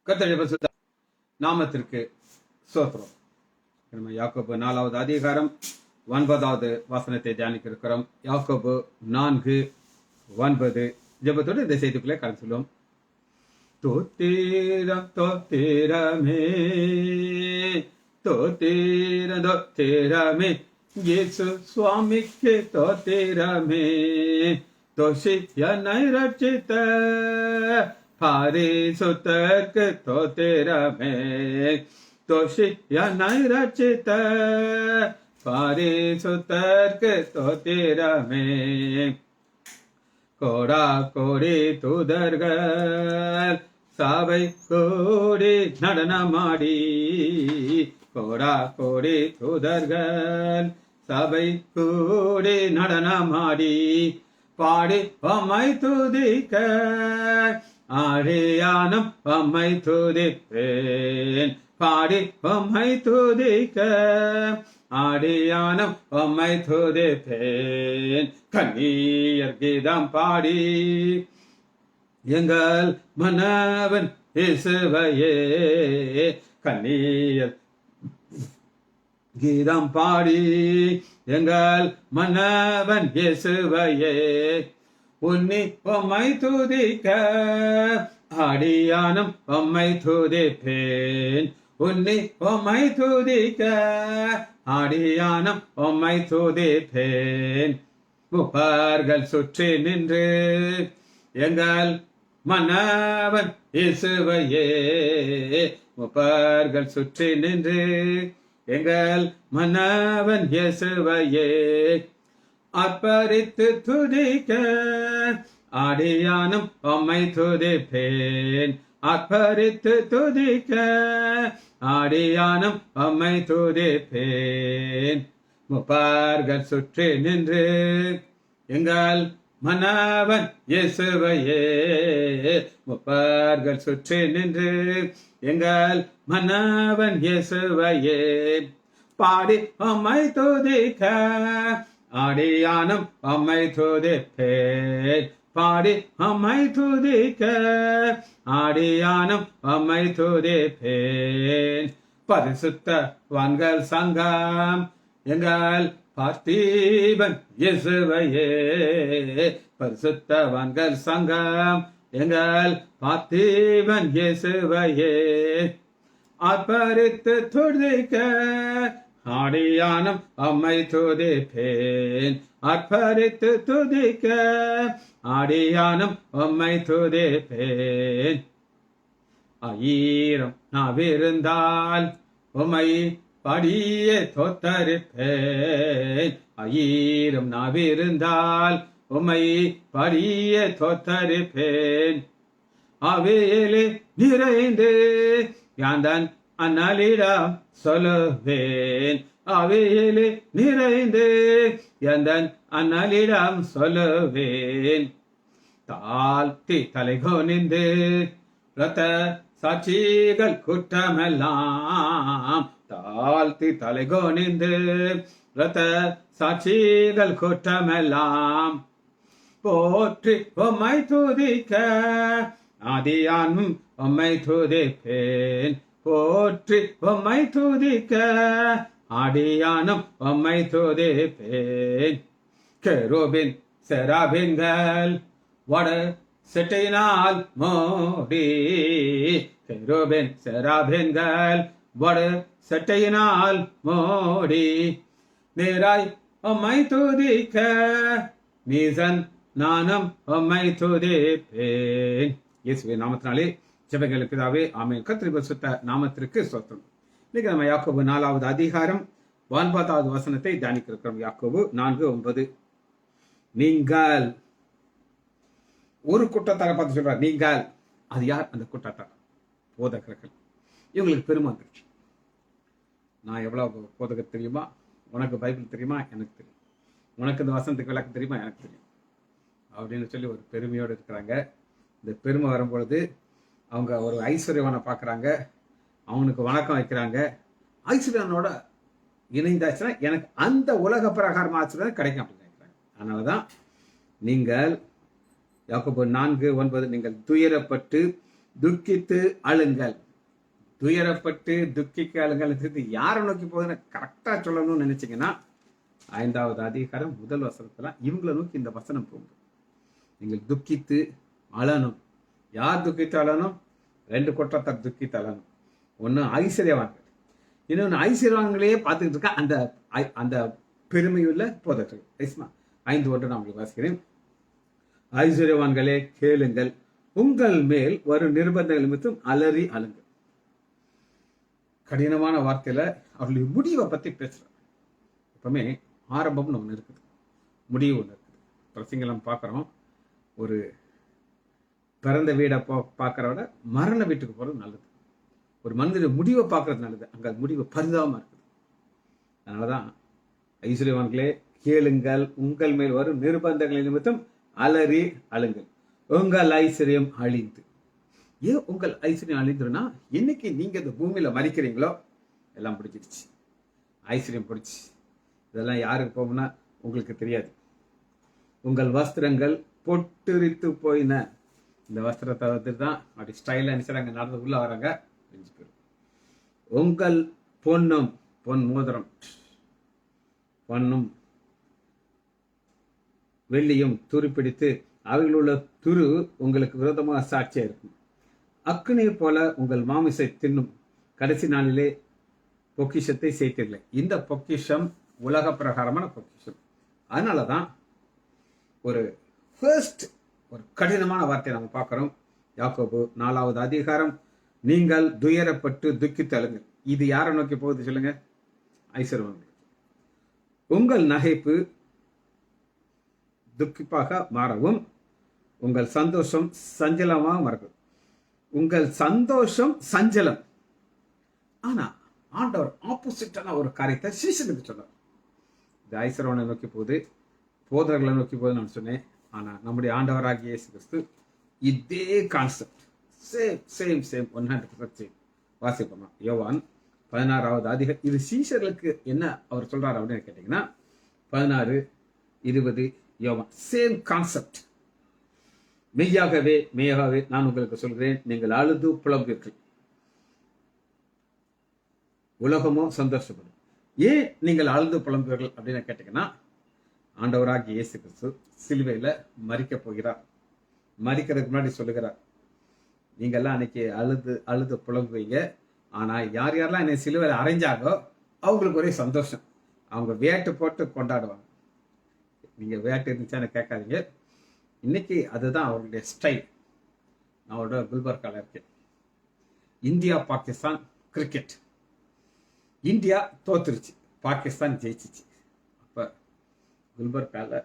கர்த்தருடைய பரிசுத்த நாமத்திற்கு ஸ்தோத்திரம். நம்ம யாக்கோபு 4வது அதிகாரம் 9வது வசனத்தை தியானிக்க இருக்கிறோம். யாக்கோபு 4:9 ஜெபத்தோடு இந்த செய்திக்குள்ளே கடந்து சொல்லுவோம். தோத்திரம் தோத்திரமே தோத்திரம் தோத்திரமே இயேசு சுவாமிக்கு தோத்திரமே தோஷியனை ரட்சித்த பரிசுத்தருக்கு தோத்திரமே தோஷியனை ரட்சித்த பரிசுத்தருக்கு தோத்திரமே. கோடா கோடி தூதர்கள் சபை கூடி நடனமாடி கோடா கோடி தூதர்கள் சபை கூடி நடனமாடி பாடி அம்மை துதிக்க ஆடியானம் அம்மை துதிப்பேன் பாடி அம்மை துதிக்க ஆடியானம் அம்மை துதிப்பேன். கண்ணீர் கீதம் பாடி எங்கள் மன்னவன் இயேசுவையே கண்ணீர் கீதம் பாடி எங்கள் மன்னவன் இயேசுவையே உன்னி உம்மை துதிக்க ஆடியானம் உம்மை துதிப்பேன் உன்னி உம்மை துதிக்க ஆடியானம் உம்மை துதிப்பேன். முப்பர்கள் சுற்றி நின்று எங்கள் மன்னவன் இயேசுவையே முப்பர்கள் சுற்றி நின்று எங்கள் மன்னவன் இயேசுவையே அர்ப்பரித்து துதிக்க ஆடியானம் உம்மை துதிப்பேன் அர்ப்பரித்து துதிக்க ஆடியானம் உம்மை துதிப்பேன். முப்பர்கள் சுற்றி நின்று எங்கள் மன்னவன் இயேசுவையே முப்பர்கள் சுற்றி நின்று எங்கள் மன்னவன் இயேசுவையே பாடி உம்மை துதிக்க ஆடியானம் உம்மை துதிப்பேன் பாடி உம்மை துதிக்க ஆடியானம் உம்மை துதிப்பேன். பரிசுத்தவான்கள் சங்கம் எங்கள் பார்த்தீபன் இயேசுவையே பரிசுத்தவான்கள் சங்கம் எங்கள் பார்த்தீபன் இயேசுவையே அர்ப்பரித்து துதிக்க ஆடியானம் உம்மை துதிப்பேன் அர்ப்பரித்து துதிக்க ஆடியானம் உம்மை துதிப்பேன். ஆயிரம் நாவிருந்தால் உம்மை படியே தோத்தரிப்பேன் ஆயிரம் நாவிருந்தால் உம்மை படியே தோத்தரிப்பேன். அவையிலே நிறைந்து யாந்தன் அண்ணலிடம் சொல்லுவேன் அவையிலே நிறைந்து எந்தன் அண்ணலிடம் சொல்லுவேன். தாழ்த்தி தலைகோனிந்து ரத்த சாட்சிகள் குற்றமெல்லாம் தாழ்த்தி தலைகோனிந்து ரத்த சாட்சிகள் குற்றமெல்லாம் போற்றி உம்மை துதிக்க ஆதியானும் உம்மை துதிப்பேன் போற்றி உம்மை துதிக்க ஆடியானும் உம்மை துதிப்பேன். கெரூபின் செராபின்கள் வட செட்டினால் மோடி கெரூபின் செராபின்கள் வட செட்டையினால் மோடி நேராய் உம்மை துதிக்க நீசன் நானும் உம்மை துதிப்பேன். இயேசுவின் நாமத்தினாலே ஜெபங்கள் பிதாவே ஆமென். கர்த்தருடைய பரிசுத்த நாமத்திற்கு ஸ்தோத்திரம். இன்னைக்கு நம்ம யாக்கோபு 4வது அதிகாரம் 9வது வசனத்தை தியானிக்க இருக்கிறோம். யாக்கோபு 4:9 நீங்கள் ஒரு கூட்டத்தாரை பார்த்து சொல்றார் நீங்கள் அது யார்? அந்த கூட்டத்தார் போதகர்கள். இவங்களுக்கு பெருமை வந்துருச்சு. நான் எவ்வளவு போதகர் தெரியுமா? உனக்கு பைபிள் தெரியுமா? எனக்கு தெரியும். உனக்கு இந்த வசனத்துக்கு விளக்கு தெரியுமா? எனக்கு தெரியும் அப்படின்னு சொல்லி ஒரு பெருமையோடு இருக்கிறாங்க. இந்த பெருமை வரும்பொழுது அவங்க ஒரு ஐஸ்வர்யவனை பார்க்குறாங்க, அவனுக்கு வணக்கம் வைக்கிறாங்க. ஐஸ்வர்யனோட இணைந்தாச்சுன்னா எனக்கு அந்த உலக பிரகாரம் ஆச்சரியம் கிடைக்கும் அப்படின்னு நினைக்கிறாங்க. அதனால தான் நீங்கள் யாக்கோபு 4:9 நீங்கள் துயரப்பட்டு துக்கித்து அழுங்கள். துயரப்பட்டு துக்கிக்க அழுங்கள் யாரை நோக்கி போகுதுன்னு கரெக்டா சொல்லணும்னு நினைச்சீங்கன்னா 5வது அதிகாரம் 1 வசனத்துல இவங்களை நோக்கி இந்த வசனம் போகும். நீங்கள் துக்கித்து அழணும். யார் துக்கித்து அழணும்? 2 குற்றத்தார் துக்கித்து அழணும். ஒன்று ஐஸ்வர்யவான்கள், இன்னொன்று ஐஸ்வர்யவான்களையே பார்த்துக்கிட்டு இருக்க அந்த அந்த பெருமையுள்ள போதர்கள். 5:1 நான் உங்களுக்கு வாசிக்கிறேன். ஐஸ்வர்யவான்களே கேளுங்கள், உங்கள் மேல் வரும் நிர்பந்தங்கள் நிமித்தம் அலறி அழுங்கள். கடினமான வார்த்தையில அவர்களுடைய முடிவை பத்தி பேசுறாங்க. எப்பவுமே ஆரம்பம்னு ஒன்று இருக்குது, முடிவு ஒன்று இருக்குது. பிரசங்கலம் பார்க்குறோம், ஒரு பிறந்த வீடை பார்க்கற விட மரண வீட்டுக்கு போகிறது நல்லது. ஒரு மனிதனுடைய முடிவை பார்க்கறது நல்லது. அங்கே முடிவு பரிதாபமாக இருக்குது. அதனாலதான் ஐஸ்வர்யவான்களே கேளுங்கள், உங்கள் மேல் வரும் நிர்பந்தங்களின் நிமித்தம் அலறி அழுங்கள், உங்கள் ஐஸ்வர்யம் அழிந்து. ஏன் உங்கள் ஐஸ்வர்யம் அழிந்துருன்னா, என்னைக்கு நீங்க இந்த பூமியில மறிக்கிறீங்களோ எல்லாம் பிடிச்சிருச்சு, ஐஸ்வர்யம் பிடிச்சி. இதெல்லாம் யாருக்கு போகும்னா உங்களுக்கு தெரியாது. உங்கள் வஸ்திரங்கள் பொட்டுரித்து போயின. இந்த வஸ்திரத்தை வந்துட்டு தான் அப்படி ஸ்டைலாக நினைச்சாங்க, நடந்து உள்ள வராங்க, பிரிஞ்சு போயிடும். உங்கள் பொன்னும், பொன் மோதிரம், பொன்னும் வெள்ளியும் துருப்பிடித்து அவைகளுள்ள துரு உங்களுக்கு விரோதமாக சாட்சியா இருக்கும். அக்னியை போல உங்கள் மாமிசை தின்னும். கடைசி நாளிலே பொக்கிஷத்தை சேர்த்தில்லை. இந்த பொக்கிஷம் உலக பிரகாரமான பொக்கிஷம். அதனாலதான் ஒரு கடினமான வார்த்தையை நம்ம பார்க்கிறோம். யாக்கோபு 4வது அதிகாரம், நீங்கள் துயரப்பட்டு துக்கித்து அழுங்கள். இது யாரை நோக்கி போகுது சொல்லுங்க? ஐஸ்வர்யவான்கள். உங்கள் நகைப்பு துக்கிப்பாக மாறவும், உங்கள் சந்தோஷம் சஞ்சலமாக மாறும். உங்கள் சந்தோஷம் சஞ்சலம். ஆனா ஆண்டவர் ஆப்போசிட்டான ஒரு காரியத்தை சீசனுக்கு சொன்னார். இந்த ஐஸ்வர்யவானை நோக்கி போகுது, போதர்களை நோக்கி போகுது நான் சொன்னேன். ஆனா நம்முடைய ஆண்டவராகிய இயேசு கிறிஸ்து இதே கான்செப்ட் சேம் 100% சேம். வாசிப்போமா? யோவான் 16வது அதிகாரம். இது சீஷர்களுக்கு என்ன அவர் சொல்றாரு அப்படின்னு கேட்டீங்கன்னா 16:20 யோவான். Same concept. மெய்யாகவே நான் உங்களுக்கு சொல்கிறேன், நீங்கள் அழுது புலம்புவீர்கள், உலகமோ சந்தோஷப்படும். ஏன் நீங்கள் அழுது புலம்புவீர்கள் அப்படின்னு கேட்டீங்கன்னா, ஆண்டவராகிய இயேசு கிறிஸ்து சிலுவையில மரிக்க போகிறார். மரிக்கிறதுக்கு முன்னாடி சொல்லுகிறார், நீங்கெல்லாம் அன்னைக்கு அழுது புலம்புவீங்க. ஆனா யார் யாரெல்லாம் என்னை சிலுவையில அரைஞ்சாகோ அவங்களுக்கு ஒரே சந்தோஷம். அவங்க வேட்டு போட்டு கொண்டாடுவாங்க. நீங்க வேட்டு இருந்துச்சான்னு கேட்காதீங்க. இன்னைக்கு அதுதான் அவர்களுடைய ஸ்டைல். நான் அவரோட குல்பர்கால இருக்கேன். India Pakistan cricket. இந்தியா தோத்துருச்சு, பாகிஸ்தான் ஜெயிச்சிச்சு. அப்ப குல்பர்கால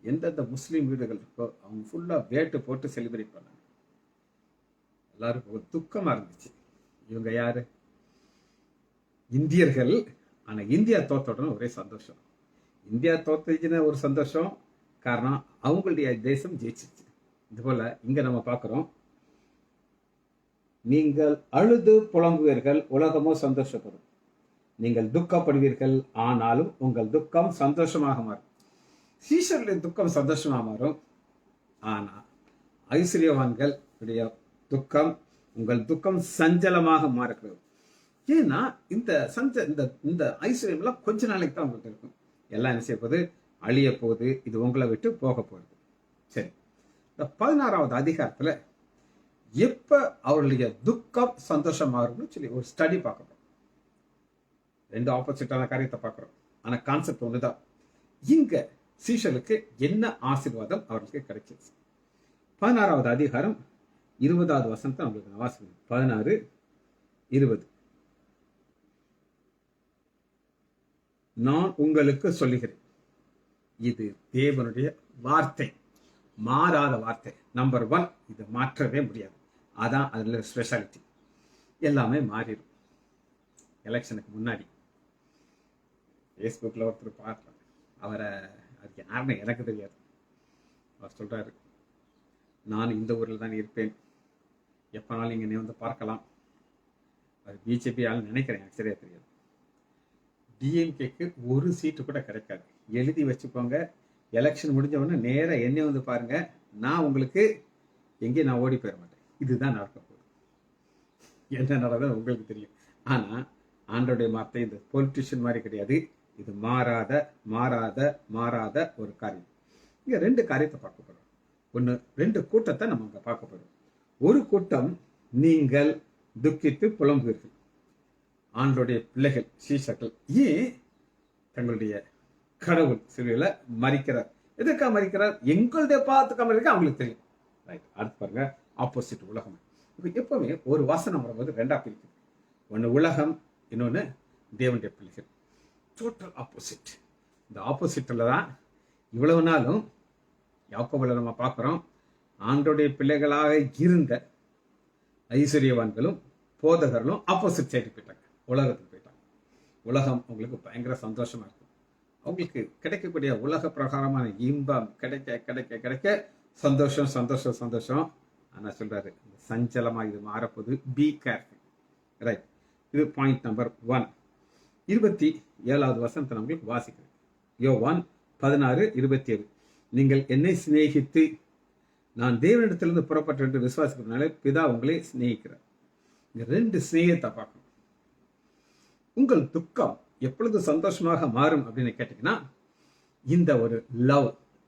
எந்தெந்த முஸ்லீம் வீடுகள் இருக்கோ அவங்க ஃபுல்லா வேட்டு போட்டு செலிப்ரேட் பண்ணாங்க. எல்லாருக்கும் ஒரு துக்கமா இருந்துச்சு. இவங்க யாரு? இந்தியர்கள். ஆனா இந்தியா தோத்தோடனே ஒரே சந்தோஷம். இந்தியா தோத்துச்சுன்னு ஒரு சந்தோஷம், காரணம் அவங்களுடைய தேசம் ஜெயிச்சிருச்சு. இது போல இங்க நம்ம பார்க்கிறோம், நீங்கள் அழுது புலம்புவீர்கள், உலகமோ சந்தோஷப்படும். நீங்கள் துக்கப்படுவீர்கள், ஆனாலும் உங்கள் துக்கம் சந்தோஷமாக மாறும். சீஷருடைய துக்கம் சந்தோஷமாக மாறும். ஆனா ஐஸ்வர்யவான்கள் துக்கம், உங்கள் துக்கம் சஞ்சலமாக மாறுகிறது. ஏன்னா இந்த ஐஸ்வர்யம் எல்லாம் கொஞ்ச நாளைக்கு தான் உங்களுக்கு இருக்கும். எல்லாம் என்ன செய்ய போகுது? அழிய போகுது. இது உங்களை விட்டு போக போகுது. சரி, இந்த 16வது அதிகாரத்துல எப்ப அவருடைய துக்கம் சந்தோஷமாகும்னு சொல்லி ஒரு ஸ்டடி பார்க்கணும். 2 ஆப்போசிட்டான காரியத்தை பார்க்கிறோம். ஆனா கான்செப்ட் ஒண்ணுதான். இங்க சீஷலுக்கு என்ன ஆசீர்வாதம் அவர்களுக்கு கிடைச்சிருச்சு? 16வது அதிகாரம் 20வது வசனத்தை உங்களுக்கு நான் வாசிக்கிறேன். 16:20. நான் உங்களுக்கு சொல்லுகிறேன், இது தேவனுடைய வார்த்தை, மாறாத வார்த்தை. நம்பர் 1, இதை மாற்றவே முடியாது. அதான் அதுல ஸ்பெஷாலிட்டி. எல்லாமே மாறிடும். எலெக்ஷனுக்கு முன்னாடி ஃபேஸ்புக்கில் ஒருத்தர் பார்க்குறேன். அவரை அதுக்கு யாருன்னு எனக்கு தெரியாது. அவர் சொல்றாரு, நான் இந்த ஊரில் தான் இருப்பேன், எப்போனாலும் இங்கே நீ வந்து பார்க்கலாம். அது பிஜேபி ஆள் நினைக்கிறேன், எனக்கு சரியா தெரியாது. டிஎம்கேக்கு ஒரு சீட்டு கூட கிடைக்காது. எழுதி வச்சுக்கோங்க. எலெக்ஷன் முடிஞ்ச உடனே நேராக என்னை வந்து பாருங்க. நான் உங்களுக்கு எங்கேயும் நான் ஓடி போயிட மாட்டேன். இதுதான் நடக்க போகுது. என்ன நடந்தது உங்களுக்கு தெரியும். ஆனா ஆண்டோடைய வார்த்தை இந்த பொலிட்டிஷியன் மாதிரி கிடையாது. இது மாறாத மாறாத மாறாத ஒரு காரியம். இங்க 2 காரியத்தை பார்க்க போறோம். ஒன்று, 2 கூட்டத்தை நம்ம அங்க பார்க்க போறோம். ஒரு கூட்டம், நீங்கள் துக்கித்து புலம்புவீர்கள். ஆண்டோடைய பிள்ளைகள், சீஷர்கள் ஏன் தங்களுடைய கடவுள் சிலுவையில மரிக்கிறார். எதற்காக மரிக்கிறார்? எங்களுடைய பாத்துக்காம இருக்க அவங்களுக்கு தெரியும். ரைட். அடுத்து பாருங்க, ஆப்போசிட் உலகம். இப்போ எப்பவுமே ஒரு வாசனம் வரும்போது 2ஆ பிரிக்குது. ஒன்று உலகம், இன்னொன்று தேவனுடைய பிள்ளைகள். Total opposite. இந்த ஆப்போசிட்ல தான் இவ்வளவு நாளும் யாக்கோபுல நம்ம பார்க்குறோம். ஆண்டோடைய பிள்ளைகளாக இருந்த ஐஸ்வர்யவான்களும் போதகர்களும் ஆப்போசிட் சைடு போயிட்டாங்க, உலகத்துக்கு போயிட்டாங்க. உலகம் அவங்களுக்கு பயங்கர சந்தோஷமா இருக்கும். அவங்களுக்கு கிடைக்கக்கூடிய உலக பிரகாரமான இன்பம் கிடைக்க கிடைக்க கிடைக்க சந்தோஷம் சந்தோஷம் சந்தோஷம். ஆனா சொல்றாரு, சஞ்சலமா இது மாறப்போது, பி கேர்ஃபுல். ரைட். இது பாயிண்ட் நம்பர் 1. 27வது வசனத்தை நம்மளுக்கு வாசிக்கிறேன். யோவான் 16:27. நீங்கள் என்னை சிநேகித்து நான் தேவனிடத்திலிருந்து புறப்பட்ட என்று விசுவாசிக்கிறதுனால பிதா உங்களை சிநேகிக்கிறார். இந்த 2 சிநேகத்தை பார்க்கணும். உங்கள் துக்கம் எப்பொழுது சந்தோஷமாக மாறும் அப்படின்னு கேட்டீங்கன்னா, இந்த ஒரு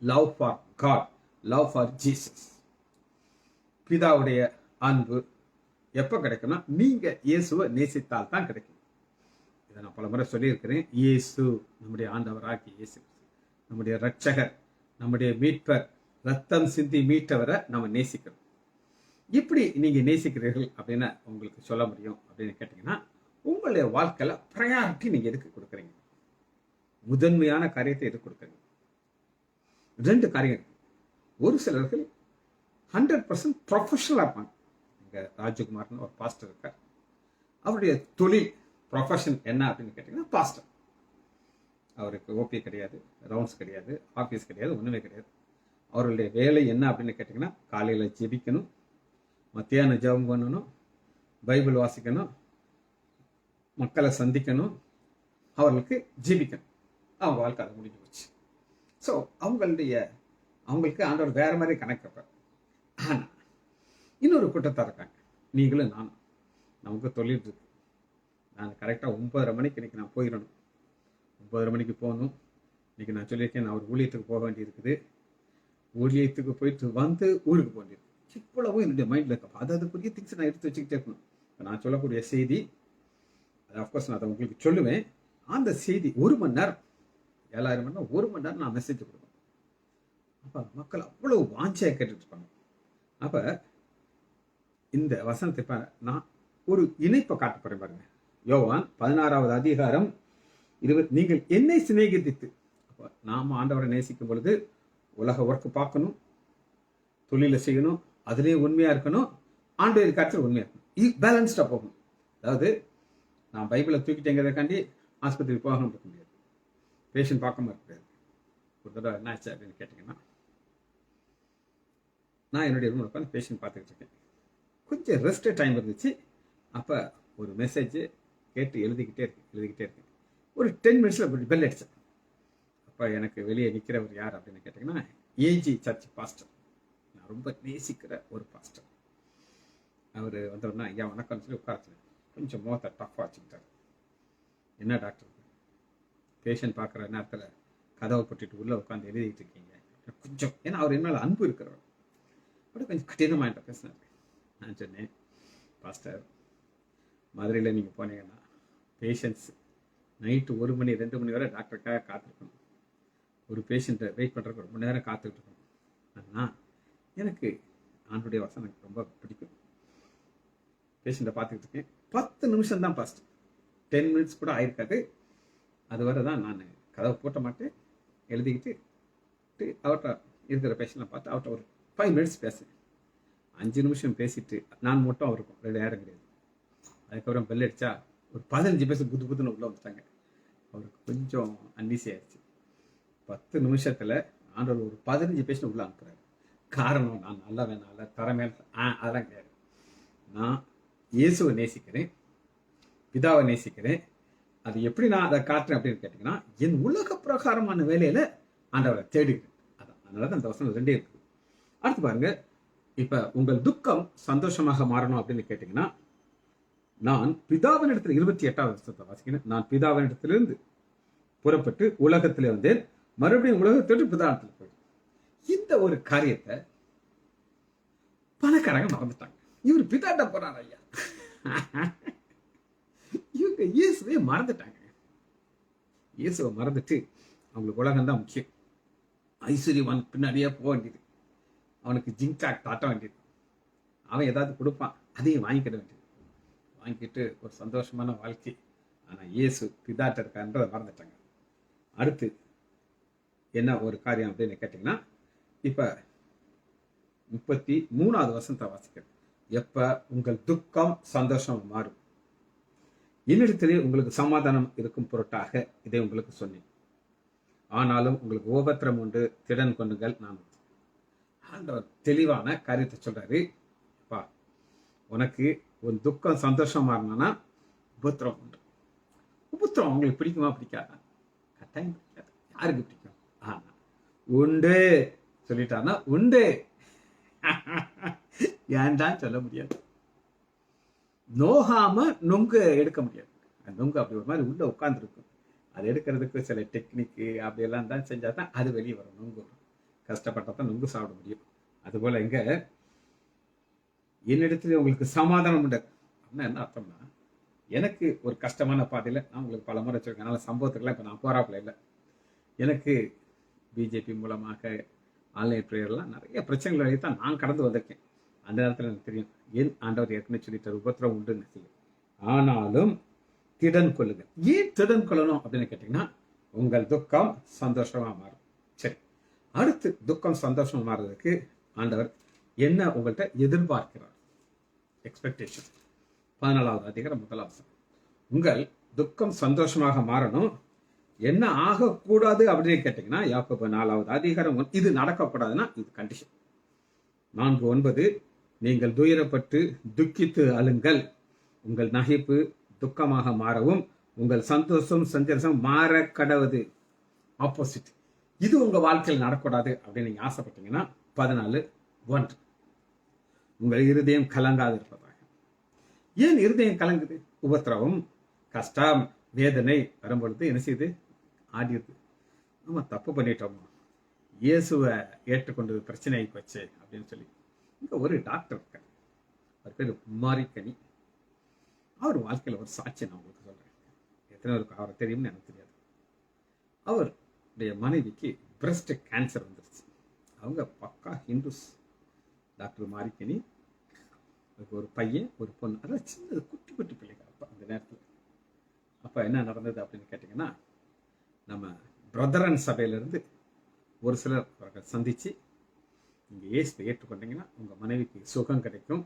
love for God, love for Jesus, பிதாவுடைய அன்பு எப்போ கிடைக்கும்னா, நீங்க இயேசுவை நேசித்தால் தான் கிடைக்கும். இதை நான் பல முறை சொல்லியிருக்கிறேன். இயேசு நம்முடைய ஆண்டவராகிய இயேசு, நம்முடைய ரட்சகர், நம்முடைய மீட்பர், ரத்தம் சிந்தி மீட்டவரை நம்ம நேசிக்கிறோம். இப்படி நீங்க நேசிக்கிறீர்கள் அப்படின்னு உங்களுக்கு சொல்ல முடியும் அப்படின்னு கேட்டீங்கன்னா, உங்களுடைய வாழ்க்கையில ப்ரையாரிட்டி நீங்க எதுக்கு கொடுக்குறீங்க? முதன்மையான காரியத்தை எதுக்கு கொடுக்குறீங்க? 2 காரியம் இருக்கு. ஒரு சிலர்கள் 100% ப்ரொஃபஷனலா இருப்பாங்க. இங்க ராஜகுமார்னு ஒரு பாஸ்டர் இருக்கார். அவருடைய தொழில் ப்ரொஃபஷன் என்ன அப்படின்னு கேட்டீங்கன்னா பாஸ்டர். அவருக்கு ஓபி கிடையாது, ரவுண்ட்ஸ் கிடையாது, ஆஃபீஸ் கிடையாது, ஒன்றுமே கிடையாது. அவருடைய வேலை என்ன அப்படின்னு கேட்டிங்கன்னா, காலையில் ஜெபிக்கணும், மத்தியானம் ஜெபம் பண்ணணும், பைபிள் வாசிக்கணும், மக்களை சந்திக்கணும், அவர்களுக்கு ஜெபிக்கணும். அவங்க வாழ்க்கை அதை முடிஞ்சு போச்சு. ஸோ அவங்களுக்கு ஆண்டவர் வேற மாதிரி கணக்கு வைப்பார். ஆனால் இன்னொரு கூட்டத்தான் இருக்காங்க, நீங்களும் நானும். நமக்கு தொழில் இருக்கு. நான் கரெக்டாக 9:30 மணிக்கு இன்னைக்கு நான் போயிடணும். 9:30 மணிக்கு போகணும். இன்னைக்கு நான் சொல்லியிருக்கேன், நான் ஒரு ஊழியத்துக்கு போக வேண்டியிருக்குது. ஊழியத்துக்கு போயிட்டு வந்து ஊருக்கு போக வேண்டியிருக்கு. இவ்வளவும் என்னுடைய மைண்டில் இருக்கும். அதுக்குரிய திங்ஸ் நான் எடுத்து வச்சுக்கிட்டே இருக்கணும். இப்போ நான் சொல்லக்கூடிய செய்தி, அது அஃப்கோர்ஸ் நான் அதை உங்களுக்கு சொல்லுவேன். அந்த செய்தி 1 மணி நேரம், 7000 மணி நேரம், 1 மணி நேரம் நான் மெசேஜ் கொடுக்கணும். அப்போ மக்கள் அவ்வளவு வாஞ்சியாக கேட்டுட்டு இருப்பாங்க. அப்போ இந்த வசனத்தை இப்போ நான் ஒரு இணைப்பை காட்ட போறேன் பாருங்க. யோவான் 16வது அதிகாரம் 20. நீங்கள் என்னை சிநேகித்து, அப்போ நாம ஆண்டவரை நேசிக்கும் பொழுது உலக ஒர்க்கு பார்க்கணும், தொழிலை செய்யணும், அதுலேயே உண்மையா இருக்கணும், ஆண்டவர் காட்சியில் உண்மையா இருக்கணும், பேலன்ஸ்டா போகணும். அதாவது நான் பைபிளை தூக்கிட்டேங்கிறதுக்காண்டி ஆஸ்பத்திரிக்கு போகாமல் இருக்க முடியாது, பேஷண்ட் பார்க்காம இருக்க முடியாது. ஒரு தடவை என்ன ஆச்சு அப்படின்னு கேட்டிங்கன்னா, நான் என்னுடைய ரூமில் உட்காந்து பேஷண்ட் பார்த்துக்கிட்டு இருக்கேன். கொஞ்சம் ரெஸ்ட் டைம் இருந்துச்சு. அப்போ ஒரு மெசேஜ் கேட்டு எழுதிக்கிட்டே இருக்கேன். ஒரு 10 மினிட்ஸில் பெல் அடித்தேன். அப்போ எனக்கு வெளியே நிற்கிறவர் யார் அப்படின்னு கேட்டிங்கன்னா, ஏஜி சர்ச் பாஸ்டர். நான் ரொம்ப நேசிக்கிற ஒரு பாஸ்டர். அவர் வந்தோடனா, ஐயா வணக்கம்னு சொல்லி உட்காரச்சு. கொஞ்சம் முகத்தை டஃப்பாக வச்சுக்கிட்டார். என்ன டாக்டர், பேஷண்ட் பார்க்குற நேரத்தில் கதவை போட்டுட்டு உள்ளே உட்காந்து எழுதிட்டு இருக்கீங்க? கொஞ்சம், ஏன்னா அவர் என்ன அன்பு இருக்கிறவர், அப்படி கொஞ்சம் கடினமாகிட்ட பேசினார். நான் சொன்னேன், பாஸ்டர், மதுரையில் நீங்கள் போனீங்கன்னா பேஷண்ட்ஸ் நைட்டு 1 மணி 2 மணி வரை டாக்டருக்காக காத்திருக்கணும். ஒரு பேஷண்ட்டை வெயிட் பண்ணுறதுக்கு ரொம்ப நேரம் காத்துக்கிட்டு இருக்கணும். ஆனால் எனக்கு ஆண்டுடைய வசனம் எனக்கு ரொம்ப பிடிக்கும். பேஷண்ட்டை பார்த்துக்கிட்டு இருக்கேன். 10 நிமிஷம் தான் பாஸ்ட், 10 மினிட்ஸ் கூட ஆயிருக்காது. அது வரை தான் நான் கதவை போட்ட மாட்டேன், எழுதிக்கிட்டு அவர்கிட்ட இருக்கிற பேஷண்ட்டை பார்த்து அவர்கிட்ட ஒரு 5 மினிட்ஸ் பேசுவேன். 5 நிமிஷம் பேசிட்டு நான் மட்டும் அவருக்கும் 2 நேரம் கிடையாது. அதுக்கப்புறம் பெல் அடிச்சா ஒரு 15 பேர் புதுன்னு உள்ள வந்துட்டாங்க. அவருக்கு கொஞ்சம் அன்ஈசி ஆயிடுச்சு. 10 நிமிஷத்துல ஆண்டவர் ஒரு 15 பேஷண்ட் உள்ள அனுப்புறாரு. காரணம், நான் நல்ல வேணால தரமேல அதெல்லாம் கிடையாது. நான் இயேசுவை நேசிக்கிறேன், பிதாவை நேசிக்கிறேன். அது எப்படி நான் அதை காட்டுறேன் அப்படின்னு கேட்டீங்கன்னா, என் உலக பிரகாரமான வேலையில ஆண்டவரை தேடுகிறேன். அதான், அதனால தான் அந்த வசனம் 2 இருக்குது. அடுத்து பாருங்க, இப்ப உங்கள் துக்கம் சந்தோஷமாக மாறணும் அப்படின்னு கேட்டீங்கன்னா, நான் பிதாவினிடத்தில் 28வது வருஷத்தை வாசிக்கிறேன். நான் பிதாவினிடத்திலிருந்து புறப்பட்டு உலகத்திலே வந்தேன், மறுபடியும் உலகத்தோடு பிதாவிடத்தில் போய் இந்த ஒரு காரியத்தை பணக்காரங்க மறந்துட்டாங்க. இவர் பிதாட்ட போறார் ஐயா. இவங்க இயேசுவே மறந்துட்டாங்க. இயேசுவை மறந்துட்டு அவங்களுக்கு உலகம் தான் முக்கியம். ஐஸ்வர்யவான் பின்னாடியே போக வேண்டியது, அவனுக்கு ஜிங்டாக் தாட்ட வேண்டியது, அவன் ஏதாவது கொடுப்பான் அதையும் வாங்கிக்கிட வேண்டியது, வாங்கிட்டு ஒரு சந்தோஷமான வாழ்க்கை. ஆனால் இயேசு பிதாட்ட இருக்கான்றதை மறந்துட்டாங்க. அடுத்து என்ன ஒரு காரியம் அப்படின்னு கேட்டிங்கன்னா, இப்போ 33வது வசனத்தை வாசிக்கிறேன். எப்ப உங்கள் துக்கம் சந்தோஷம் மாறும், என்னிடத்திலே உங்களுக்கு சமாதானம் இருக்கும் பொருட்டாக இதை உங்களுக்கு சொன்னேன். ஆனாலும் உங்களுக்கு உபத்திரம் உண்டு, திடன் கொண்டுங்கள். நான் ஆண்டவர் தெளிவான காரியத்தை சொல்றாரு. பா, உனக்கு உன் துக்கம் சந்தோஷம் மாறினா உபத்திரம் உண்டு. உபத்திரம் உங்களுக்கு பிடிக்குமா பிடிக்காதா? கட்டாயம் பிடிக்காது. யாருக்கு பிடிக்கும்? ஆனா உண்டு சொல்லிட்டானா உண்டு. ஏன்டான்னு சொல்ல முடியாது. நோகாம நொங்கு எடுக்க முடியாது. அந்த நொங்கு அப்படி ஒரு மாதிரி உள்ள உட்கார்ந்து இருக்கும். அது எடுக்கிறதுக்கு சில டெக்னிக்கு அப்படியெல்லாம் தான் செஞ்சா தான் அது வெளியே வரும். நொங்கு கஷ்டப்பட்டா தான் நொங்கு சாப்பிட முடியும். அதுபோல இங்க என்னிடத்துல உங்களுக்கு சமாதானம் உண்டு அப்படின்னா என்ன அர்த்தம்னா, எனக்கு ஒரு கஷ்டமான பாதையில் நான் உங்களுக்கு பல முறை வச்சிருக்கேன். அதனால சம்பவத்துக்குலாம் இப்போ நான் போறாப்புல இல்லை. எனக்கு பிஜேபி மூலமாக ஆன்லைன் ப்ரேயர்லாம் நிறைய பிரச்சனைகள் வழி தான் நான் கடந்து வந்திருக்கேன். அந்த நேரத்தில் எனக்கு தெரியும், ஏன் ஆண்டவர் ஏற்கனவே சொல்லிட்டார் உபத்திரம் உண்டுன்னு சொல்லி. ஆனாலும் திடன் கொள்ளுங்க. ஏன் திடன் கொள்ளணும் அப்படின்னு கேட்டீங்கன்னா, உங்கள் துக்கம் சந்தோஷமா மாறும். சரி, அடுத்து துக்கம் சந்தோஷமா மாறுறதுக்கு ஆண்டவர் என்ன உங்கள்கிட்ட எதிர்பார்க்கிறார்? எக்ஸ்பெக்டேஷன். 14வது அதிகாரம் 1வது வசனம். உங்கள் துக்கம் சந்தோஷமாக மாறணும், என்ன ஆகக்கூடாது அப்படின்னு கேட்டீங்கன்னா, யாக்கோபு 4வது அதிகாரம் இது நடக்கக்கூடாதுன்னா இது கண்டிஷன். 4:9 நீங்கள் துயரப்பட்டு துக்கித்து அழுங்கள், உங்கள் நகைப்பு துக்கமாக மாறவும் உங்கள் சந்தோஷம் சந்தோஷம் மாற கடவுது. ஆப்போசிட். இது உங்க வாழ்க்கையில் நடக்கூடாது அப்படின்னு நீங்க ஆசைப்பட்டீங்கன்னா 14:1 உங்கள் இருதயம் கலங்காது இருப்பதாக. ஏன் இருதயம் கலங்குது? உபத்திரவம், கஷ்டம், வேதனை வரும்பொழுது என்ன செய்யுது? ஆடிடுது. நம்ம தப்பு பண்ணிட்டோமா, இயேசுவை ஏற்றுக்கொண்டது பிரச்சனை ஆகி போச்சு அப்படின்னு சொல்லி. இங்க ஒரு டாக்டர் இருக்கார், அவர் பேர் மாரிக்கனி. அவர் வாழ்க்கையில் ஒரு சாட்சி நான் உங்களுக்கு சொல்றேன். எத்தனை பேருக்கு அவரை தெரியும்னு எனக்கு தெரியாது. அவருடைய மனைவிக்கு பிரஸ்ட் கேன்சர் வந்துருச்சு. அவங்க பக்கா ஹிந்துஸ். டாக்டர் மாரிக்கனி, ஒரு பையன் ஒரு பொண்ணு, அதாவது சின்னது குட்டி குட்டி பிள்ளைங்க. அப்போ அந்த நேரத்தில் அப்போ என்ன நடந்தது அப்படின்னு கேட்டிங்கன்னா, நம்ம பிரதரன் சபையிலிருந்து ஒரு சிலர் அவர்கள் சந்தித்து, நீங்கள் இயேசுவை ஏற்றுக்கொண்டீங்கன்னா உங்கள் மனைவிக்கு சுகம் கிடைக்கும்,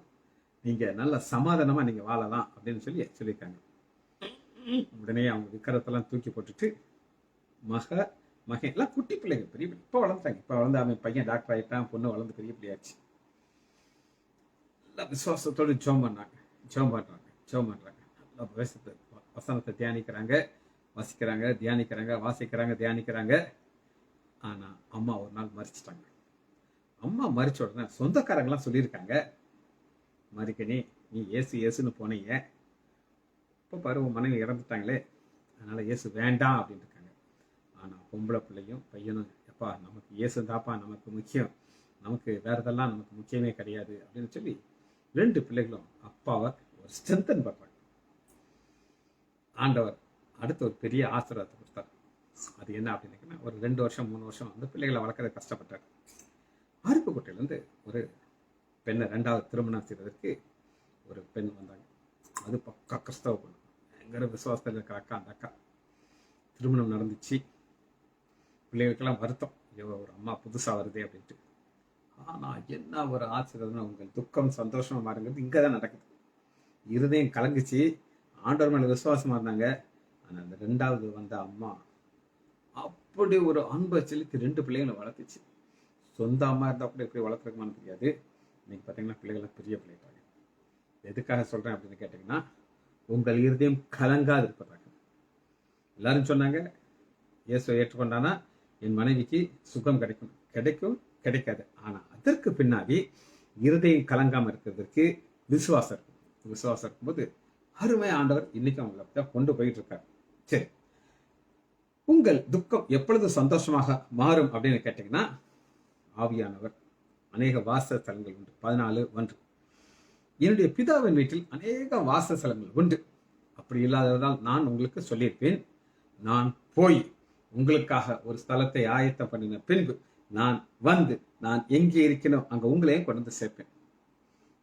நீங்கள் நல்ல சமாதானமாக நீங்கள் வாழலாம் அப்படின்னு சொல்லியிருக்காங்க. உடனே அவங்க விக்கிரத்தெல்லாம் தூக்கி போட்டுட்டு மகன் எல்லாம் குட்டி பிள்ளைங்க, பெரிய பிள்ளை இப்போ வளர்ந்துட்டாங்க. இப்போ வளர்ந்து அவன் பையன் டாக்டர் ஆகிட்டான், பொண்ணு வளர்ந்து பெரிய பிள்ளையாச்சு. நல்லா விசுவாசத்தோடு ஜெபம் பண்ணுறாங்க. நல்லா வசனத்தை தியானிக்கிறாங்க, தியானிக்கிறாங்க. ஆனால் அம்மா ஒரு நாள் மறிச்சிட்டாங்க. அம்மா மறிச்ச உடனே சொந்தக்காரங்களாம் சொல்லியிருக்காங்க, மறிக்கனி நீ ஏசுன்னு போனீங்க, இப்போ பாரு உன் மனைவி இறந்துட்டாங்களே, அதனால இயேசு வேண்டாம் அப்படின்னு இருக்காங்க. ஆனால் பொம்பளை பிள்ளையும் பையனும், எப்பா நமக்கு இயேசு தாப்பா நமக்கு முக்கியம், நமக்கு வேற இதெல்லாம் நமக்கு முக்கியமே கிடையாது அப்படின்னு சொல்லி 2 பிள்ளைகளும் அப்பாவை ஒரு ஸ்ட்ரென்தன் பண்றாங்க. ஆண்டவர் அடுத்து ஒரு பெரிய ஆசீர்வாதத்தை கொடுத்தார். அது என்ன அப்படின்னு ஒரு 2 வருஷம் 3 வருஷம் அந்த பிள்ளைகளை வளர்க்கறத கஷ்டப்பட்டார். அருப்புக்கோட்டையிலேருந்து ஒரு பெண்ணை 2வது திருமணம் செய்வதற்கு ஒரு பெண் வந்தாங்க. அது பக்கா கிறிஸ்தவ பொண்ணு, எங்கிற விசுவாசத்தில் இருக்கிற அக்கா. அந்த அக்கா திருமணம் நடந்துச்சு. பிள்ளைகளுக்கெல்லாம் வருத்தம், ஒரு அம்மா புதுசாக வருதே அப்படின்ட்டு. ஆனால் என்ன ஒரு ஆச்சரியம்னா, உங்கள் துக்கம் சந்தோஷமா மாறுங்கிறது இங்கே தான் நடக்குது. இருதயம் கலங்குச்சு, ஆண்டவர் மேலே விசுவாசமாக இருந்தாங்க. ஆனால் அந்த 2வது வந்த அம்மா அப்படி ஒரு அன்பை செலுத்தி 2 பிள்ளைகளை வளர்த்துச்சு. சொந்த அம்மா இருந்தால் கூட எப்படி வளர்க்குறதுமானு தெரியாது. இன்னைக்கு பார்த்தீங்கன்னா பிள்ளைகள்லாம் பெரிய பிள்ளைட்டாங்க. எதுக்காக சொல்கிறேன் அப்படின்னு கேட்டிங்கன்னா, உங்கள் இருதயம் கலங்காது இருப்பதாக. எல்லாரும் சொன்னாங்க, இயேசுவை ஏற்றுக்கொண்டானா என் மனைவிக்கு சுகம் கிடைக்காது. ஆனால் அதற்கு பின்னாடி இருதயம் கலங்காம இருக்கிறதுக்கு விசுவாசம் இருக்கும். விசுவாசம் இருக்கும்போது அருமை ஆண்டவர் இன்னைக்கு அவங்களை கொண்டு போயிட்டு இருக்காரு. சரி, உங்கள் துக்கம் எப்பொழுது சந்தோஷமாக மாறும் அப்படின்னு கேட்டீங்கன்னா, ஆவியானவர் அநேக வாசஸ்தலங்கள் உண்டு. 14:1 என்னுடைய பிதாவின் வீட்டில் அநேக வாசஸ்தலங்கள் உண்டு. அப்படி இல்லாததால் நான் உங்களுக்கு சொல்லியிருப்பேன், நான் போய் உங்களுக்காக ஒரு ஸ்தலத்தை ஆயத்தம் பண்ணின பின்பு நான் வந்து நான் எங்கே இருக்கணும் அங்க உங்களையும் கொண்டு வந்து சேர்ப்பேன்.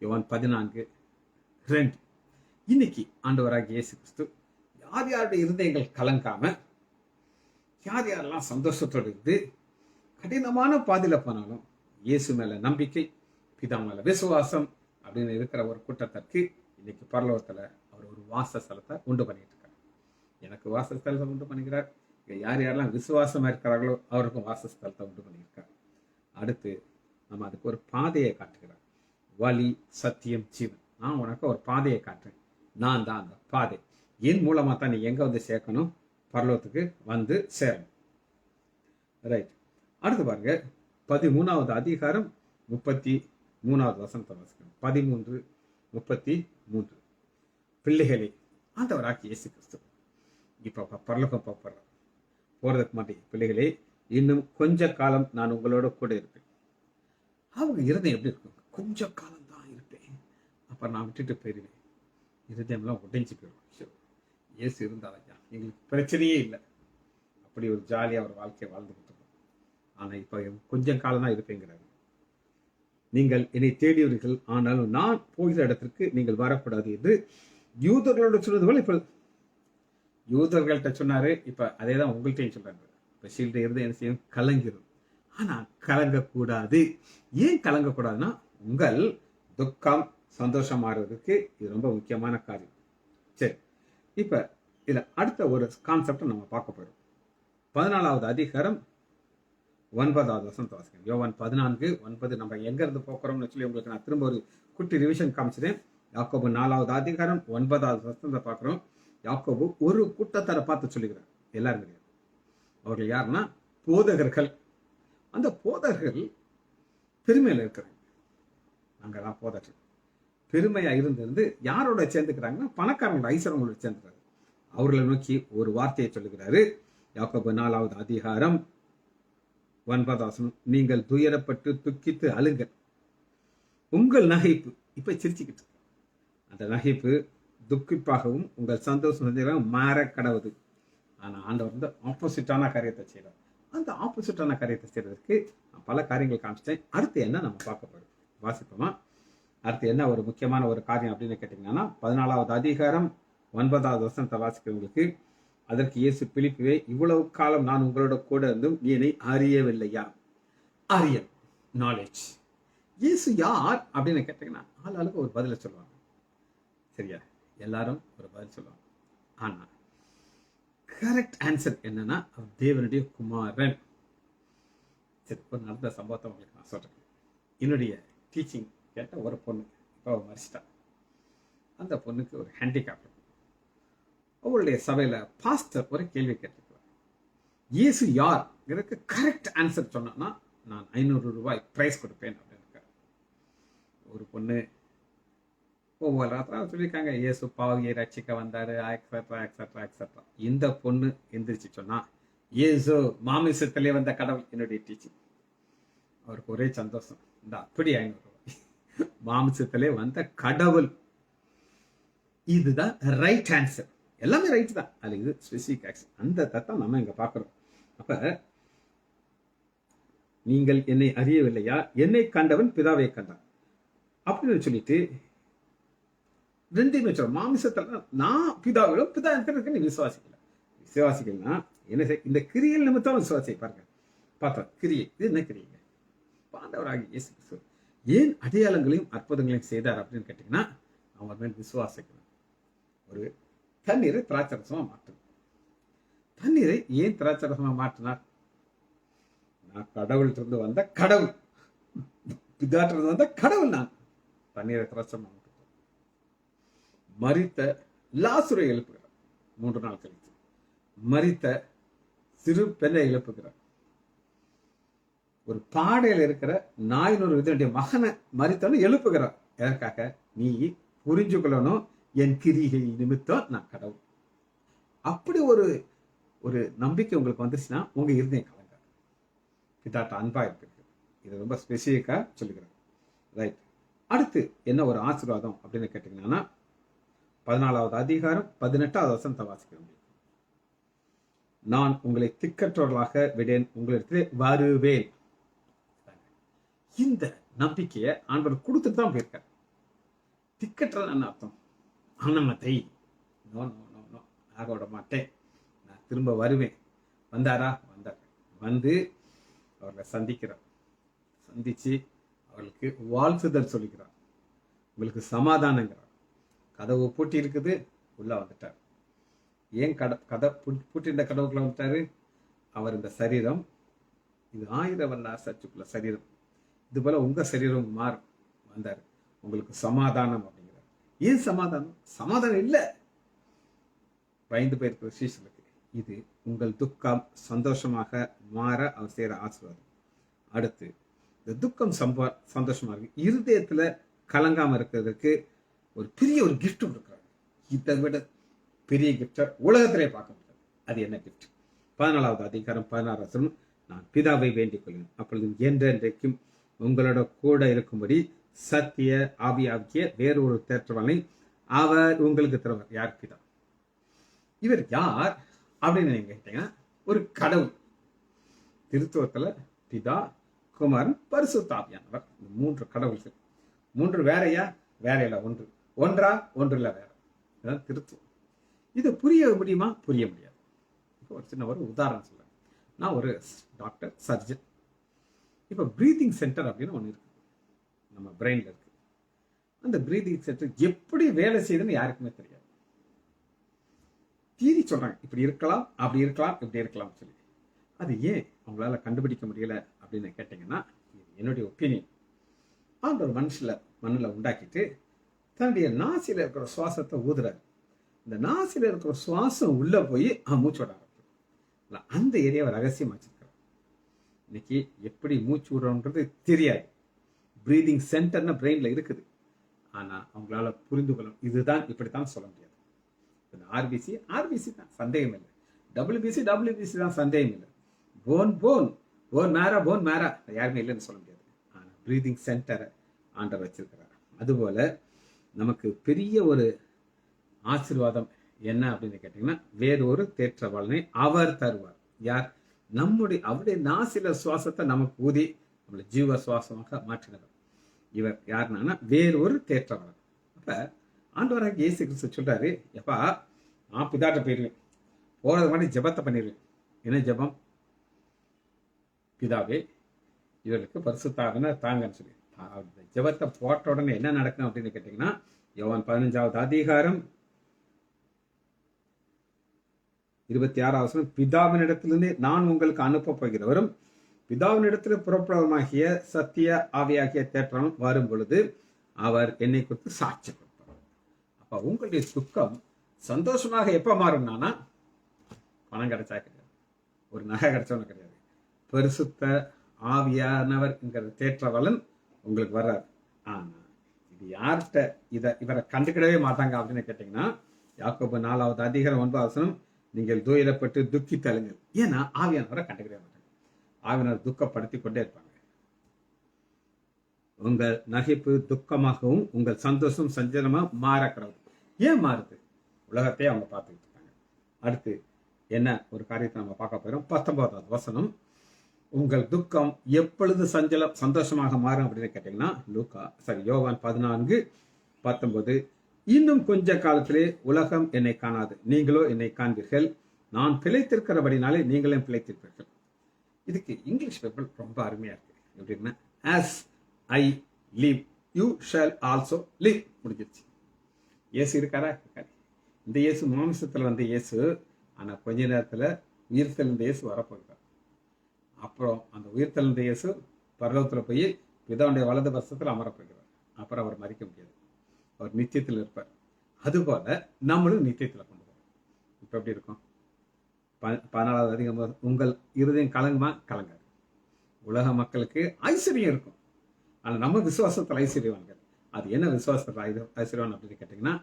யோவான் 14:2 இன்னைக்கு ஆண்டவராகிய இயேசு கிறிஸ்து யார் யாருடைய இருதயங்கள் கலங்காம, யார் யாரெல்லாம் சந்தோஷத்தோடு இருந்து கடினமான பாதையில போனாலும் இயேசு மேல நம்பிக்கை, பிதா மேல விசுவாசம் அப்படின்னு இருக்கிற ஒரு கூட்டத்திற்கு இன்னைக்கு பரலோகத்துல அவர் ஒரு வாசஸ்தலத்தை உண்டு பண்ணிட்டு இருக்கார். எனக்கு வாசஸ்தலத்தை உண்டு பண்ணுகிறார். யார் யாரெல்லாம் விசுவாசமா இருக்கிறார்களோ அவருக்கும் வாசஸ்தலத்தை உண்டு பண்ணியிருக்கார். அடுத்து நம்ம அதுக்கு ஒரு பாதையை காட்டுகிறார். வழி, சத்தியம், ஜீவன். நான் உனக்கு ஒரு பாதையை காட்டுறேன். நான் தான் அந்த பாதை. என் மூலமா தான் நீ எங்க வந்து சேர்க்கணும், பரலோகத்துக்கு வந்து சேரணும். ரைட். அடுத்து பாருங்க, 13வது அதிகாரம் 33வது வசனத்தை வாசிக்கணும். 13:33 பிள்ளைகளே, ஆண்டவராகிய இயேசு கிறிஸ்து இப்ப பரலோகம் போறதுக்கு மாட்டேன். பிள்ளைகளே, இன்னும் கொஞ்ச காலம் நான் உங்களோட கூட இருப்பேன். அவங்க இருதயம் எப்படி இருக்கும்? கொஞ்ச காலம் தான் இருப்பேன், அப்புறம் நான் விட்டுட்டு போயிடுவேன். இருதயம்லாம் உடைஞ்சு போயிடும். இயேசு இருந்தால் ஐயா எங்களுக்கு பிரச்சனையே இல்லை, அப்படி ஒரு ஜாலியாக ஒரு வாழ்க்கையை வாழ்ந்துகிட்டு இருக்கோம். ஆனால் இப்போ கொஞ்சம் காலம் தான் இருப்பேங்கிறாரு. நீங்கள் என்னை தேடியவர்கள், ஆனாலும் நான் போகிற இடத்திற்கு நீங்கள் வரக்கூடாது என்று யூதர்களோட சொன்னது போல இப்போ யூதர்கள்ட்ட சொன்னாரு. இப்ப அதே தான் உங்கள்கிட்டையும் சொல்றாங்க. இப்ப சீல்ட இருந்து என்ன செய்யும்? கலங்கிடும். ஆனா கலங்கக்கூடாது. ஏன் கலங்கக்கூடாதுன்னா, உங்கள் துக்கம் சந்தோஷமாறதுக்கு இது ரொம்ப முக்கியமான காரியம். சரி, இப்ப இதுல அடுத்த ஒரு கான்செப்ட் நம்ம பார்க்க போறோம். 14வது அதிகாரம் 9வது வசனத்தை வாசிக்கிறேன். யோவான் 14:9 நம்ம எங்க இருந்து போக்குறோம்னு சொல்லி உங்களுக்கு நான் திரும்ப ஒரு குட்டி ரிவிஷன் காமிச்சிட்டேன். யாக்கோபு 4வது அதிகாரம் 9வது வசனத்தை பார்க்கிறோம். யாக்கோபு ஒரு கூட்டத்தாரை பார்த்து சொல்லுகிறார். எல்லாரும் கிடையாது. அவர்கள் யாருன்னா போதகர்கள். அந்த போதகர்கள் பெருமையில இருக்கிறாங்க. நாங்கெல்லாம் போதகர்கள். பெருமையா இருந்திருந்து யாரோட சேர்ந்துக்கிறாங்கன்னா, பணக்காரங்களோட, ஐஸ்வரங்களோட சேர்ந்துக்கிறாங்க. அவர்களை நோக்கி ஒரு வார்த்தையை சொல்லுகிறாரு. யாக்கோபு 4வது அதிகாரம் 9வது வசனம். நீங்கள் துயரப்பட்டு துக்கித்து அழுங்கள், உங்கள் நகைப்பு இப்ப சிரிச்சுக்கிட்டு, அந்த நகைப்பு துக்கிப்பாகவும் உங்கள் சந்தோஷம் மாற கடவுது. ஆனா ஆண்டவர் வந்து ஆப்போசிட்டான காரியத்தை செய்யறார். அந்த ஆப்போசிட்டான காரியத்தை செய்யறதுக்கு பல காரியங்கள் காமிச்சிட்டேன். அடுத்து என்ன நம்ம பார்க்க போறோம், வாசிப்போமா? அடுத்து என்ன ஒரு முக்கியமான ஒரு காரியம் அப்படின்னு கேட்டீங்கன்னா, 14வது அதிகாரம் 9வது வசனத்தை வாசிக்கிறவங்களுக்கு, அதற்கு இயேசு பிலிப்புவே, இவ்வளவு காலம் நான் உங்களோட கூட இருந்தும் நீ என்னை அறியவில்லையா? அறியல், நாலேஜ். இயேசு யார் அப்படின்னு கேட்டீங்கன்னா, ஆளாளுக்கு ஒரு பதில சொல்லுவாங்க. சரியா? எல்லாரும் ஒரு பதில் சொல்லுவாங்க. ஆனா கரெக்ட் ஆன்சர் என்னன்னா, தேவனுடைய குமாரன். சரி, ஒரு நடந்த சம்பவத்தை உங்களுக்கு நான் சொல்றேன். என்னுடைய டீச்சிங் கேட்ட ஒரு பொண்ணு இப்போ மறிச்சிட்டா. அந்த பொண்ணுக்கு ஒரு ஹேண்டிகேப். அவளுடைய சபையில பாஸ்டர் ஒரு கேள்வி கேட்டிருக்கிறார். இயேசு யார் எனக்கு கரெக்ட் ஆன்சர் சொன்னா நான் 500 ரூபாய் பிரைஸ் கொடுப்பேன் அப்படின்னு இருக்காரு. ஒரு பொண்ணு ஒவ்வொரு ராத்திரம் சொல்லியிருக்காங்க, இயேசு பாவியை ரட்சிக்க வந்தாரு, எக்ஸட்ரா எக்ஸட்ரா எக்ஸட்ரா. இந்த பொண்ணு எந்திரிச்சு சொன்னா, இயேசு மாமிசத்திலே வந்த கடவுள். என்னுடைய டீச்சிங் அவருக்கு ஒரே சந்தோஷம். இந்த அப்படி 500 ரூபாய், மாமிசத்திலே வந்த கடவுள். இதுதான் ரைட் ஆன்சர். எல்லாமே ரைட் தான், அது இது ஸ்பெசிபிக் ஆக்ஷன். அந்த தத்தம் நம்ம இங்க பாக்குறோம். அப்ப நீங்கள் என்னை அறியவில்லையா? என்னை கண்டவன் பிதாவை கண்டான் அப்படின்னு சொல்லிட்டு ரெண்டுமே சொல்ற. மாமிசத்துல நான் பிதாவிலும், பிதா எனக்கு நீ விசுவாசிக்கல. விசுவாசிக்கலன்னா என்ன செய்ய? இந்த கிரியல் நிமித்தம் விசுவாசி. பாருங்க, பார்த்தோம் கிரியை. இது என்ன கிரியை? பாண்டவராகி இயேசு கிறிஸ்து ஏன் அடையாளங்களையும் அற்புதங்களையும் செய்தார் அப்படின்னு கேட்டீங்கன்னா, அவர் மேல் விசுவாசிக்கணும். ஒரு தண்ணீரை திராட்சரசமா மாற்றணும். தண்ணீரை ஏன் திராட்சரசமா மாற்றினார்? நான் கடவுள்கிட்ட வந்த கடவுள், பிதாட்டிலிருந்து வந்த கடவுள். நான் தண்ணீரை திராட்சரமா மரித்த லாசரை எழுப்புகிறார். 3 நாள் கழித்து மரித்த சிறு பெண்ணை எழுப்புகிறார். ஒரு பாடையில் இருக்கிற நாயினொரு இதனுடைய மகனை மறித்தாலும் எழுப்புகிறார். எதற்காக? நீ புரிஞ்சு கொள்ளணும், என் கிரிகை நிமித்தம் நான் கடவுள். அப்படி ஒரு ஒரு நம்பிக்கை உங்களுக்கு வந்துச்சுன்னா உங்க இருதயம் கலங்காது. பிதாட்ட அன்பா இருக்கு. இது ரொம்ப ஸ்பெசிஃபிக்கா சொல்லுகிறேன். ரைட். அடுத்து என்ன ஒரு ஆசீர்வாதம் அப்படின்னு கேட்டீங்கன்னா 14வது அதிகாரம் 18வது வசனத்தை வாசிக்கிறோம். நான் உங்களை திக்கற்றவர்களாக விடேன், உங்களிடத்திலே வருவேன். இந்த நம்பிக்கையை ஆண்டவர் கொடுத்துட்டு தான் போயிருக்கார். திக்கற்றது என்ன அர்த்தம்? அனமத்தை, நோ நோ நோ நோ, ஆக விட மாட்டேன், நான் திரும்ப வருவேன். வந்தாரா? வந்தார். வந்து அவர்களை சந்திக்கிறார். சந்திச்சு அவர்களுக்கு வாழ்த்துதல் சொல்லிக்கிறார். உங்களுக்கு சமாதானங்கிறார். கதவு பூட்டி இருக்குது, உள்ள வந்துட்டார். ஏன் கதை பூட்டிருந்த கடவுக்குள்ள வந்துட்டாரு? அவர் இந்த சரீரம் இது 1000 வருட சர்ச்சுக்குள்ள சரீரம், இது போல உங்க சரீரம் மாறும். வந்தாரு. உங்களுக்கு சமாதானம் அப்படிங்கிறார். ஏன் சமாதானம்? சமாதானம் இல்லை, பயந்து போயிருக்கிற சீசனுக்கு. இது உங்கள் துக்கம் சந்தோஷமாக மாற அவர் செய்யற ஆசீர்வாதம். அடுத்து இந்த துக்கம் சந்தோஷமா இருக்கு, இருதயத்துல கலங்காம இருக்கிறதுக்கு ஒரு பெரிய ஒரு கிஃப்ட் கொடுக்குறாங்க. இதை விட பெரிய கிஃப்டை உலகத்திலே பார்க்க முடியாது. அது என்ன கிஃப்ட்? 14வது அதிகாரம் 16வது வசனம், நான் பிதாவை வேண்டிக் கொள்கிறேன், அப்பொழுது என்றென்றைக்கும் உங்களோட கூட இருக்கும்படி சத்திய ஆவியாகிய வேறொரு தேற்றவாளனை அவர் உங்களுக்கு தருவார். யார்? பிதா. இவர் யார் அப்படின்னு நீங்க கேட்டீங்கன்னா, ஒரு கடவுள். திருத்துவத்துல பிதா, குமாரன், பரிசுத்த ஆவியானவர். இந்த 3 கடவுள்கள். 3 வேறையா? வேற இல்ல. ஒன்றா? ஒன்று இல்ல, வேற. இதுதான் திருத்துவம். இது புரிய முடியுமா? புரிய முடியாது. இப்போ ஒரு சின்ன ஒரு உதாரணம் சொல்றேன். நான் ஒரு டாக்டர், சர்ஜன். இப்போ பிரீதிங் சென்டர் அப்படின்னு ஒன்று இருக்கு, நம்ம பிரெயின்ல இருக்கு. அந்த பிரீதிங் சென்டர் எப்படி வேலை செய்யுதுன்னு யாருக்குமே தெரியாது. தீரி சொல்றாங்க, இப்படி இருக்கலாம், அப்படி இருக்கலாம், இப்படி இருக்கலாம் சொல்லி. அது ஏன் அவங்களால கண்டுபிடிக்க முடியல அப்படின்னு கேட்டீங்கன்னா, என்னுடைய ஒப்பீனியன். ஒரு மண்ணில் உண்டாக்கிட்டு தன்னுடைய நாசில இருக்கிற சுவாசத்தை ஊதுறாரு. இந்த நாசில இருக்கிற சுவாசம் உள்ள போய் மூச்சு விட ஆரம்பிக்கும். அந்த ஏரியாவை ரகசியமா வச்சிருக்கிறார். இன்னைக்கு எப்படி மூச்சு விடுறோன்றது தெரியாது. பிரீதிங் சென்டர்னு பிரெயின்ல இருக்குது. ஆனா அவங்களால புரிந்து கொள்ள இதுதான் இப்படித்தான் சொல்ல முடியாது. ஆர்பிசி தான், சந்தேகம் இல்லை. டபிள்யூபிசி தான், சந்தேகம் இல்லை. போன் மேரா யாருமே இல்லைன்னு சொல்ல முடியாது. ஆனா பிரீதிங் சென்டரை ஆண்டவர் வச்சிருக்கிறார். அதுபோல நமக்கு பெரிய ஒரு ஆசீர்வாதம் என்ன அப்படின்னு கேட்டீங்கன்னா, வேறொரு தேற்றவாளனை அவர் தருவார். யார்? அவருடைய நாசில சுவாசத்தை நமக்கு ஊதி நம்மளை ஜீவ சுவாசமாக மாற்றினவர். இவர் யாருன்னா வேறொரு தேற்றவாளன். அப்ப ஆண்டவராக இயேசு கிறிஸ்து சொல்றாரு, எப்பா நான் பிதாட்ட போயிடுவேன், போறது மாதிரி ஜெபத்தை பண்ணிடுவேன். என்ன ஜெபம்? பிதாவே இவர்களுக்கு பரிசுத்தாவின தாங்கன்னு சொல்லி. ஜெபத்தை போட்ட உடனே என்ன நடக்கும் அப்படின்னு கேட்டீங்கன்னா, யோவான் 15வது அதிகாரம் 26வது வசனம், பிதாவினிடத்திலிருந்து நான் உங்களுக்கு அனுப்ப போகிறவரும் பிதாவினிடத்தில் புறப்படமாகிய சத்திய ஆவியாகிய தேற்றம் வரும் பொழுது அவர் என்னை குறித்து சாட்சி கொடுப்பார். அப்ப உங்களுடைய துக்கம் சந்தோஷமாக எப்ப மாறும்னா, பணம் கிடைச்சா கிடையாது, ஒரு நகை கிடைச்சவன கிடையாது, பரிசுத்த ஆவியானவர் என்கிற தேற்றவளன் உங்களுக்கு வர்றாரு. ஆனா இது யார்கிட்ட இவரை கண்டுக்கிடவே மாட்டாங்க அப்படின்னு கேட்டீங்கன்னா, யாக்கோபு 4வது அதிகாரம் 9வது வசனம், நீங்கள் துயரப்பட்டு துக்கித்தழுங்கள். ஏன்னா ஆவியானவரை கண்டுக்கிடவே மாட்டாங்க. ஆவியானவர் துக்கப்படுத்தி கொண்டே இருப்பாங்க. உங்கள் நகைப்பு துக்கமாகவும் உங்கள் சந்தோஷம் சஞ்சலமா மாறக்கிறது. ஏன் மாறுது? உலகத்தையே அவங்க பார்த்துக்கிட்டு இருக்காங்க. அடுத்து என்ன ஒரு காரியத்தை நம்ம பார்க்க போறோம். 19வது வசனம், உங்கள் துக்கம் எப்பொழுது சந்தோஷமாக மாறும் அப்படின்னு கேட்டீங்கன்னா, யோவான் 14:19, இன்னும் கொஞ்ச காலத்திலே உலகம் என்னை காணாது, நீங்களோ என்னை காண்பீர்கள், நான் பிழைத்திருக்கிறபடினாலே நீங்களும் பிழைத்திருப்பீர்கள். இதுக்கு இங்கிலீஷ் பைபிள் ரொம்ப அருமையா இருக்கு. எப்படின்னா, as I live you shall also live. முடிஞ்சிருச்சு. இயேசு இருக்காரா? இருக்காரு. இந்த இயேசு மாம்சத்துல வந்த இயேசு. ஆனா கொஞ்ச நேரத்துல உயிர்த்தெழுந்த இயேசு வரப்போகிறார். அப்புறம் அந்த உயிர்த்தெழுந்த இயேசு பரலோகத்துல போய் பிதாவுடைய வலது பட்சத்தில் அமரப்போகிறார். அப்புறம் அவர் மறிக்க முடியாது, அவர் நித்தியத்தில் இருப்பார். அதுபோல நம்மளும் நித்தியத்தில் கொண்டு போறோம். இப்ப எப்படி இருக்கும்? 14வது அதிகம், உங்கள் இருதயம் கலங்குமா? கலங்காது. உலக மக்களுக்கு ஐஸ்வர்யம் இருக்கும், ஆனா நம்ம விசுவாசத்தில் ஐஸ்வர்யவான்கள். அது என்ன விசுவாசத்தில் ஐஸ்வர்யவான் அப்படின்னு கேட்டீங்கன்னா,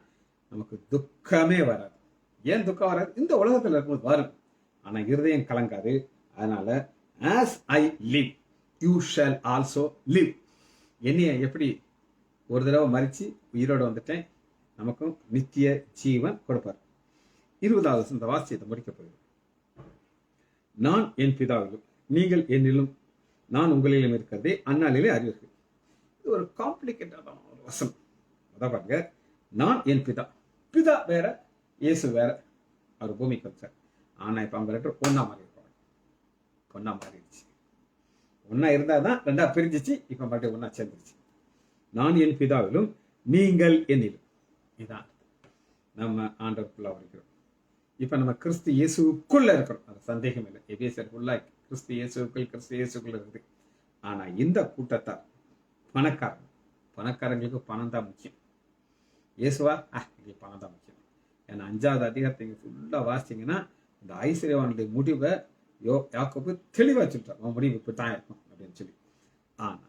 நமக்கு துக்கமே வராது. ஏன் துக்கம் வராது? இந்த உலகத்தில் இருக்கும்போது வரும், ஆனா இருதயம் கலங்காது. அதனால as I live you shall also live. என்னைய எப்படி ஒரு தடவை மறிச்சு உயிரோடு வந்துட்டேன், நமக்கும் நித்திய ஜீவன் கொடுப்பார். 20வது இந்த வாசியத்தை முடிக்க போகுது. நான் என் பிதாவிலும் நீங்கள் என்னிலும் நான் உங்களிலும் இருக்கிறதே அந்நாளிலே அறிவீர்கள். இது ஒரு காம்ப்ளிகேட்டடான ஒரு வசனம். அதான் பாருங்க, நான் என் பிதா, பிதா வேற இயேசு வேற, அவர் பூமிக்கு வச்சார். ஆனா இப்ப அவங்க ரெண்டு ஒன்னா மாறி இருப்பாங்க. ஒன்னா மாறிடுச்சு. ஒன்னா இருந்தாதான் ரெண்டா பிரிஞ்சிச்சு, இப்ப மறுபடியும் ஒன்னா சேர்ந்துருச்சு. நான் என் பிதாவிலும் நீங்கள் என்னிலும். இதான் நம்ம ஆண்டவருக்குள்ள இருக்கிறோம். இப்ப நம்ம கிறிஸ்து இயேசுக்குள்ள இருக்கிறோம், அது சந்தேகம் இல்லை. எபேசியருக்குள்ள கிறிஸ்து இயேசுக்குள்ள இருக்குது. ஆனா இந்த கூட்டத்தார் பணக்காரங்களுக்கு பணம் தான் முக்கியம். இயேசுவா எங்களுக்கு பணம் தான் முக்கியம். ஏன்னா 5வது அதிகாரத்தை ஃபுல்லா வாசிச்சீங்கன்னா இந்த ஐஸ்வர்யவானுடைய முடிவை யாக்கோபு தெளிவா சொல்லிட்டார். அவன் முடிவு இப்படித்தான் இருக்கும் அப்படின்னு சொல்லி. ஆனா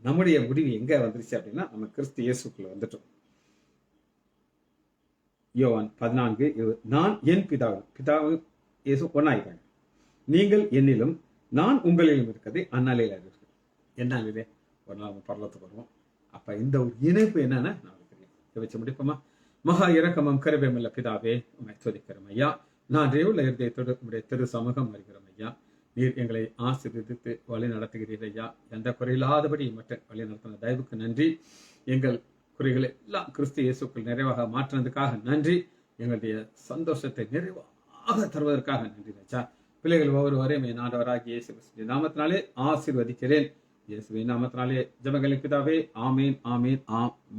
நம்முடைய முடிவு எங்க வந்துருச்சு அப்படின்னா, நம்ம கிறிஸ்து இயேசுக்குள்ள வந்துட்டோம். யோவான் 14:20, நான் என் பிதாவும் இயேசு ஒன்னாயிட்டாங்க. நீங்கள் என்னிலும் நான் உங்களிலும் இருக்கிறது அந்நாளில் அறிவீர்கள். எந்நாளிலே? ஒரு நாள் நம்ம பரலோகத்துக்கு வருவோம். அப்ப இந்த ஒரு இணைப்பு என்னன்னு நமக்கு தெரியும். வச்சு முடிப்போமா? மகா இரக்கமும் கருவேமுள்ள பிதாவே, உம்மை துதிக்கிறோம் ஐயா. நான் உள்ள இருதயத்தோடு உங்களுடைய திரு சமூகம் வருகிறோம் ஐயா. நீர் எங்களை ஆசீர்வதித்து வழி நடத்துகிறீர் ஐயா. எந்த குறையில்லாதபடி மட்டும் வழி நடத்தின தயவுக்கு நன்றி. எங்கள் குறைகளை எல்லாம் கிறிஸ்து இயேசுக்குள் நிறைவாக மாற்றினதுக்காக நன்றி. எங்களுடைய சந்தோஷத்தை நிறைவாக தருவதற்காக நன்றி ராஜா. பிள்ளைகள் ஒவ்வொருவரையும் என் ஆண்டவராகிய இயேசு கிறிஸ்துவின் நாமத்தினாலே ஆசீர்வதிக்கிறேன். இயேசுவின் நாமத்தினாலே ஜெபங்களின் பிதாவே, ஆமீன் ஆமீன் ஆமீன்.